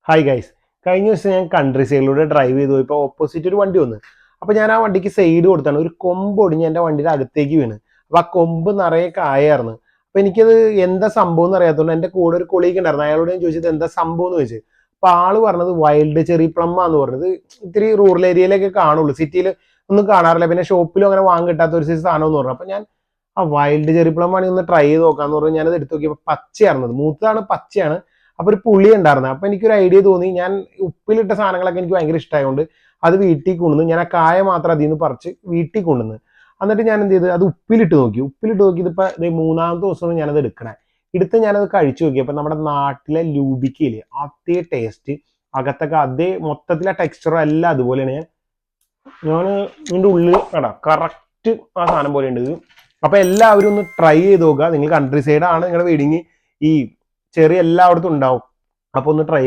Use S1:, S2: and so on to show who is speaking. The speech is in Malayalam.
S1: ഹായ് ഗൈസ്, കഴിഞ്ഞ ദിവസം ഞാൻ കൺട്രി സൈഡിലൂടെ ഡ്രൈവ് ചെയ്തു ഇപ്പോൾ ഓപ്പോസിറ്റ് ഒരു വണ്ടി വന്നു. അപ്പോൾ ഞാൻ ആ വണ്ടിക്ക് സൈഡ് കൊടുത്താണ്. ഒരു കൊമ്പ് ഒടിഞ്ഞ് എൻ്റെ വണ്ടിയുടെ അകത്തേക്ക് വീണ്. അപ്പോൾ ആ കൊമ്പ് നിറയെ കായായിരുന്നു. അപ്പോൾ എനിക്കത് എന്താ സംഭവം എന്ന് അറിയാത്തതുകൊണ്ട് എൻ്റെ കൂടെ ഒരു കൊളീഗ് ഉണ്ടായിരുന്നു. അയാളോട് ഞാൻ ചോദിച്ചത് എന്താ സംഭവം എന്ന് ചോദിച്ചു. അപ്പോൾ ആള് പറഞ്ഞത് വൈൽഡ് ചെറി പ്ലം ആന്ന് പറഞ്ഞത്. ഇത്തിരി റൂറൽ ഏരിയയിലൊക്കെ കാണുള്ളൂ, സിറ്റിയിൽ ഒന്നും കാണാറില്ല, പിന്നെ ഷോപ്പിലും അങ്ങനെ വാങ്ങാൻ കിട്ടാത്ത ഒരു സൈസ് സാധനം എന്ന് പറഞ്ഞു. അപ്പോൾ ഞാൻ ആ വൈൽഡ് ചെറി പ്ലം ആണെങ്കിൽ ഒന്ന് ട്രൈ ചെയ്ത് നോക്കാന്ന് പറഞ്ഞു. ഞാനത് എടുത്ത് നോക്കിയപ്പോൾ പച്ചയായിരുന്നത്, മൂത്തതാണ്, പച്ചയാണ്. അപ്പൊ ഒരു പുളി ഉണ്ടായിരുന്നു. അപ്പൊ എനിക്കൊരു ഐഡിയ തോന്നി. ഞാൻ ഉപ്പിലിട്ട സാധനങ്ങളൊക്കെ എനിക്ക് ഭയങ്കര ഇഷ്ടമായതുകൊണ്ട് അത് വീട്ടിൽ കൊണ്ടുവന്ന് ഞാൻ ആ കായ മാത്രം അതിൽ നിന്ന് പറിച്ച് വീട്ടിൽ കൊണ്ടുവന്ന് എന്നിട്ട് ഞാൻ എന്ത് ചെയ്ത് അത് ഉപ്പിലിട്ട് നോക്കി ഇതിപ്പോ മൂന്നാമത്തെ ദിവസമാണ് ഞാനത് എടുക്കണേ. ഞാനത് കഴിച്ചു നോക്കി. അപ്പൊ നമ്മുടെ നാട്ടിലെ ലൂബിക്കയില്ലേ, അതേ ടേസ്റ്റ്, അകത്തൊക്കെ അതേ മൊത്തത്തിലെ ടെക്സ്ചറും എല്ലാം അതുപോലെയാണ്. ഞാൻ ഇതിന്റെ ഉള്ളിൽ കറക്റ്റ് ആ സാധനം പോലെ ഉണ്ട് ഇത്. അപ്പൊ എല്ലാവരും ഒന്ന് ട്രൈ ചെയ്ത് നോക്കുക. നിങ്ങൾ കൺട്രി സൈഡ് ആണ് നിങ്ങളുടെ വീടിങ്, ഈ ചെറിയ എല്ലായിടത്തും ഉണ്ടാവും. അപ്പൊ ഒന്ന് ട്രൈ